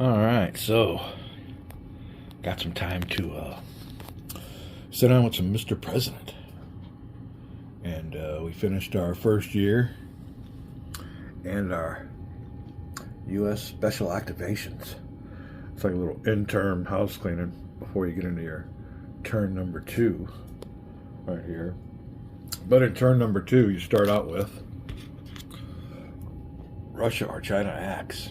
All right, so got some time to sit down with some Mr. President, and we finished our first year and our U.S. special activations. It's like a little interim house cleaning before you get into your turn number 2 right here. But in turn number 2, you start out with Russia or China acts.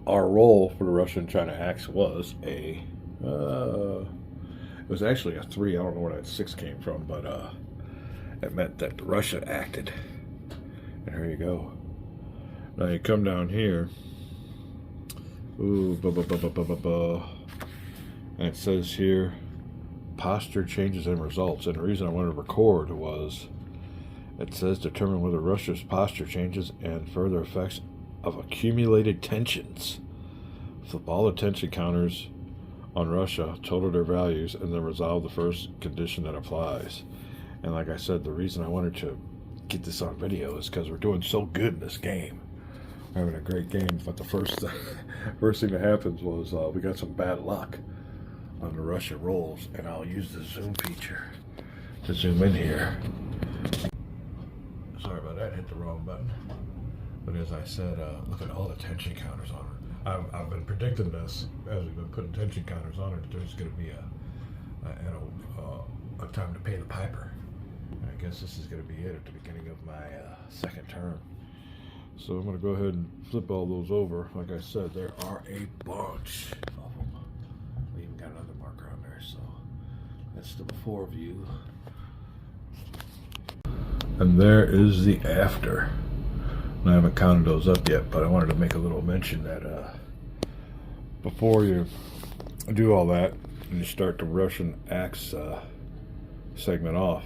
Our role for the Russia and China acts was it was actually a 3. I don't know where that 6 came from, but it meant that Russia acted. And here you go. Now you come down here. Ooh, and it says here, posture changes and results. And the reason I wanted to record was, it says determine whether Russia's posture changes and further effects of accumulated tensions. Flip all the tension counters on Russia, total their values, and then resolve the first condition that applies. And like I said, the reason I wanted to get this on video is because we're doing so good in this game. We're having a great game, but the first thing that happens was we got some bad luck on the Russia rolls, and I'll use the zoom feature to zoom in here. Sorry about that, hit the wrong button. But as I said, look at all the tension counters on it. I've been predicting this as we've been putting tension counters on it. There's going to be a time to pay the piper. And I guess this is going to be it at the beginning of my second term. So I'm going to go ahead and flip all those over. Like I said, there are a bunch of them. We even got another marker on there, so that's the before view. And there is the after. I haven't counted those up yet, but I wanted to make a little mention that before you do all that and you start the Russian acts segment off,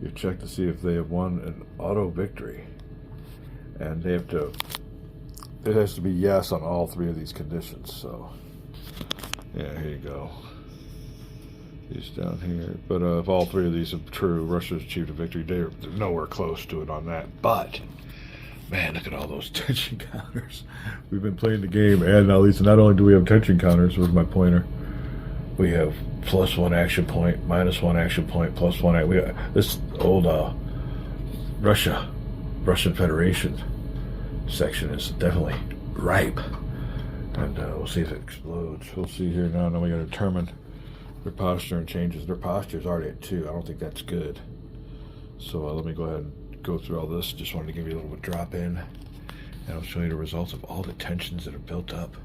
you check to see if they have won an auto victory. And they have to, it has to be yes on all 3 of these conditions. So, yeah, here you go. These down here. But if all 3 of these are true, Russia's achieved a victory. They're nowhere close to it on that. But, man, look at all those tension counters. We've been playing the game, and now, at least, not only do we have tension counters with my pointer, we have +1 action point, -1 action point, +1. We got this old Russian Federation section is definitely ripe, and we'll see if it explodes. We'll see here now. Now we got to determine their posture and changes. Their posture is already at 2. I don't think that's good. So let me go ahead and go through all this. Just wanted to give you a little bit drop in, and I'll show you the results of all the tensions that are built up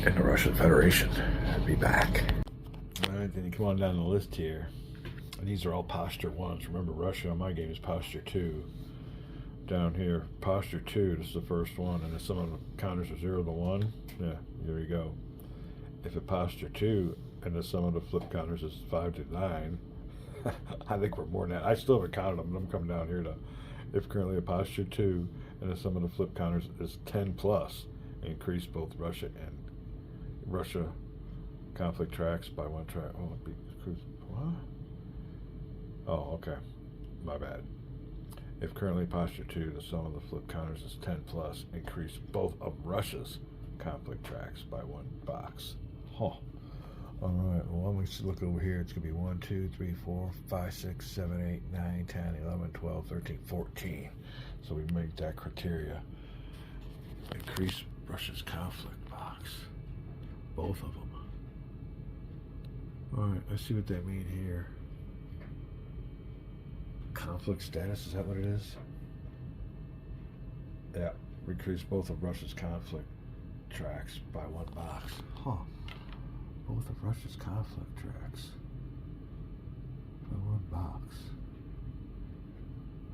in the Russian Federation. I'll be back. All right, then you come on down the list here. And these are all posture 1s. Remember, Russia on my game is posture 2. Down here, posture 2, this is the first one, and then some of the counters are 0 to 1. Yeah, there you go. If it posture 2, and then some of the flip counters is 5 to 9, I think we're more than that. I still haven't counted them, but I'm coming down here to, if currently a posture 2, and then some of the flip counters is 10 plus, increase both Russia conflict tracks by 1 track. Oh, it'd be, what? Oh, okay. My bad. If currently posture 2, the sum of the flip counters is 10 plus, increase both of Russia's conflict tracks by 1 box. Huh. Alright, well, let me look over here. It's going to be 1, 2, 3, 4, 5, 6, 7, 8, 9, 10, 11, 12, 13, 14. So we make that criteria. Increase Russia's conflict box. Both of them. Alright, let's see what they mean here. Conflict status, is that what it is? Yeah, increase both of Russia's conflict tracks by 1 box. Huh. Both of Russia's conflict tracks by 1 box.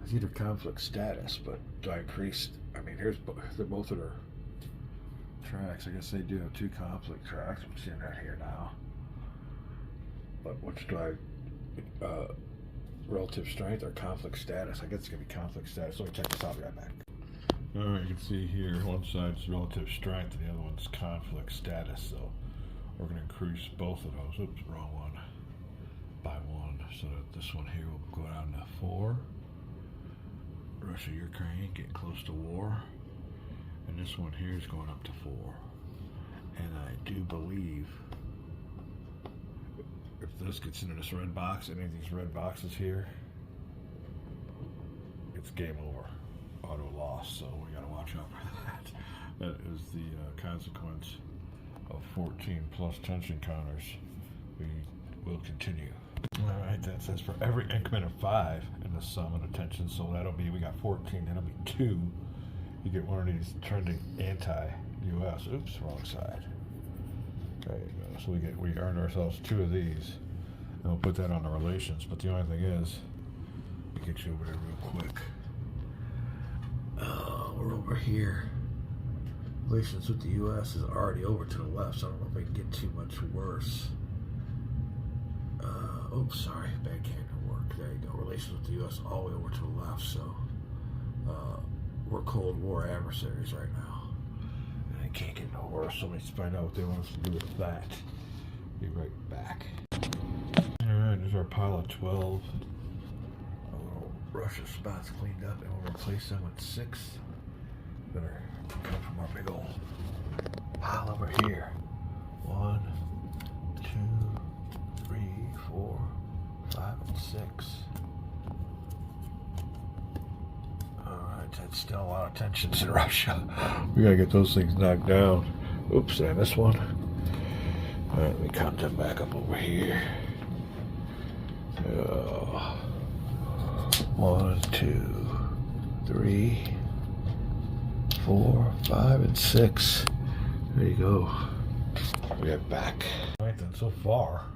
It's either conflict status, but I increased, I mean, they're both of their tracks. I guess they do have 2 conflict tracks. I'm seeing that here now. But which do I, relative strength or conflict status? I guess it's going to be conflict status. Let me check this out. I'll be right back. Alright, you can see here, one side's relative strength and the other one's conflict status. So we're going to increase both of those. Oops, wrong one. By 1. So that this one here will go down to 4. Russia, Ukraine, getting close to war. And this one here is going up to 4. And I do believe if this gets into this red box, any of these red boxes here, it's game over. Auto loss, so we gotta watch out for that. That is the consequence of 14 plus tension counters. We will continue. Alright, that says for every increment of 5 in the sum of the tension, so that'll be, we got 14, that'll be 2. You get one of these trending anti-US. Oops, wrong side. There you go. So we earned ourselves 2 of these. And we'll put that on the relations, but the only thing is, we get you over there real quick. We're over here. Relations with the U.S. is already over to the left, so I don't know if it can get too much worse. Oops, sorry, bad camera work. There you go. Relations with the U.S. all the way over to the left, so we're Cold War adversaries right now. And it can't get no worse, so let's find out what they want us to do with that. Be right back. Alright, there's our pile of 12. Russia spots cleaned up, and we'll replace them with 6 that are come from our big old pile over here. 1, 2, 3, 4, 5, and 6. Alright, that's still a lot of tensions in Russia. We gotta get those things knocked down. Oops, did I miss one? Alright, let me count them back up over here. 1, 2, 3, 4, 5, and 6. There you go. We are back. Alright then, so far,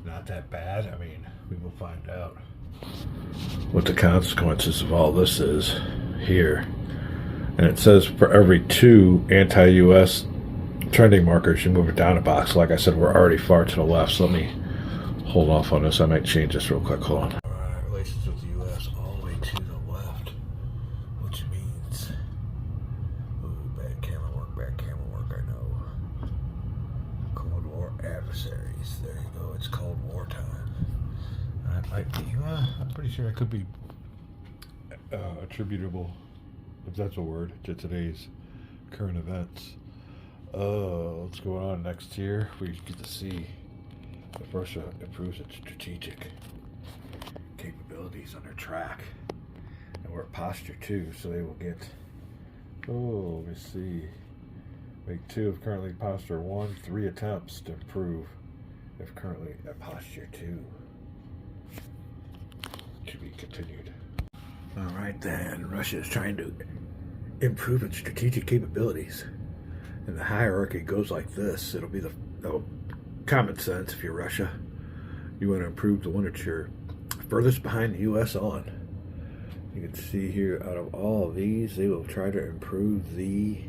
not that bad. I mean, we will find out what the consequences of all this is here. And it says for every 2 anti-US trending markers, you move it down a box. Like I said, we're already far to the left, so let me hold off on this. I might change this real quick. Hold on. Alright, relations with the U.S. all the way to the left, which means, ooh, bad camera work, I know. Cold War adversaries. There you go. It's Cold War time. That might be, I'm pretty sure it could be attributable, if that's a word, to today's current events. What's going on next here? We get to see if Russia improves its strategic capabilities on their track. And we're at posture 2, so they will get, let me see, make 2 if currently posture 1, 3 attempts to improve if currently at posture 2. To be continued. Alright then, Russia is trying to improve its strategic capabilities. And the hierarchy goes like this. It'll be the common sense. If you're Russia, you want to improve the one that you're furthest behind the U.S. on. You can see here, out of all of these, they will try to improve the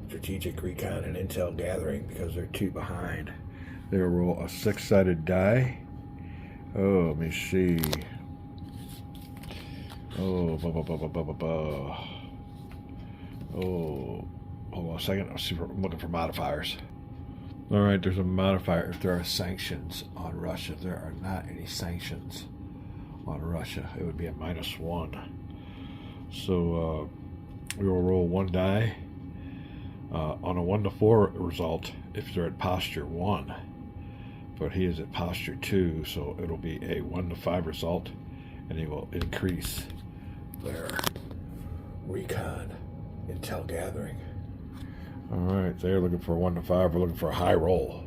strategic recon and intel gathering because they're 2 behind. They'll roll a 6-sided die. Oh, let me see. Oh, oh, hold on a second. I'm looking for modifiers. All right, there's a modifier if there are sanctions on Russia. There are not any sanctions on Russia. It would be a -1. So we will roll 1 die on a 1 to 4 result if they're at posture 1. But he is at posture 2, so it'll be a 1 to 5 result, and he will increase their recon intel gathering. All right, they're looking for a 1 to 5. We're looking for a high roll.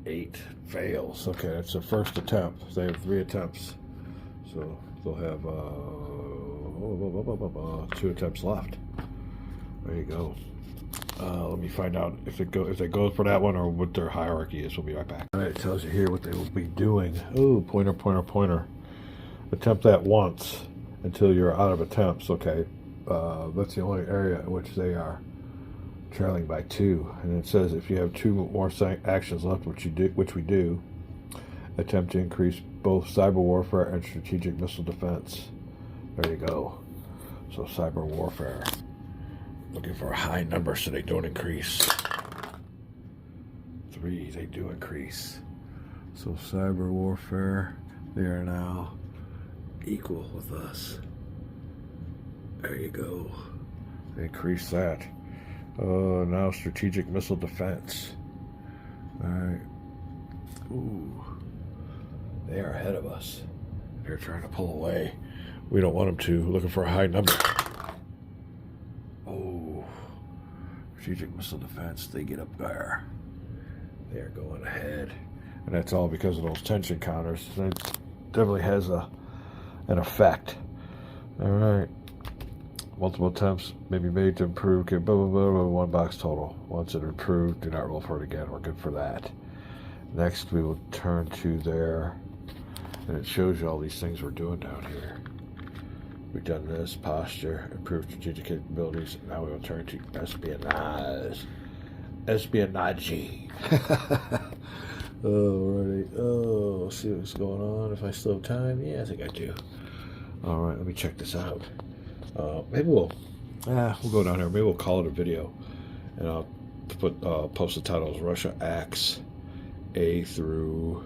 8 fails. Okay, that's the first attempt. They have 3 attempts, so they'll have 2 attempts left. There you go. Let me find out if they go for that one or what their hierarchy is. We'll be right back. All right, it tells you here what they will be doing. Oh, pointer, pointer, pointer. Attempt that once until you're out of attempts. Okay. That's the only area in which they are trailing by 2. And it says if you have 2 more actions left, which we do, attempt to increase both cyber warfare and strategic missile defense. There you go. So cyber warfare. Looking for a high number so they don't increase. 3, they do increase. So cyber warfare, they are now equal with us. There you go. Increase that. Now strategic missile defense. All right. Ooh. They are ahead of us. They're trying to pull away. We don't want them to. Looking for a high number. Oh. Strategic missile defense. They get up there. They're going ahead. And that's all because of those tension counters. That definitely has an effect. All right. Multiple attempts may be made to improve. Okay, blah, blah, blah, blah, 1 box total. Once it improved, do not roll for it again. We're good for that. Next, we will turn to there. And it shows you all these things we're doing down here. We've done this, posture, improved strategic capabilities. Now we will turn to espionage. Espionage. Alrighty. Oh, let's see what's going on. If I still have time. Yeah, I think I do. Alright, let me check this out. Maybe we'll go down here. Maybe we'll call it a video. And I'll post the titles Russia Acts A through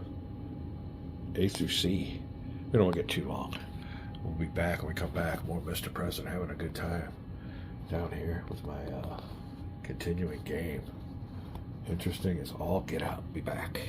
C. We don't want to get too long. We'll be back when we come back. More Mr. President having a good time down here with my continuing game. Interesting as all get out. Be back.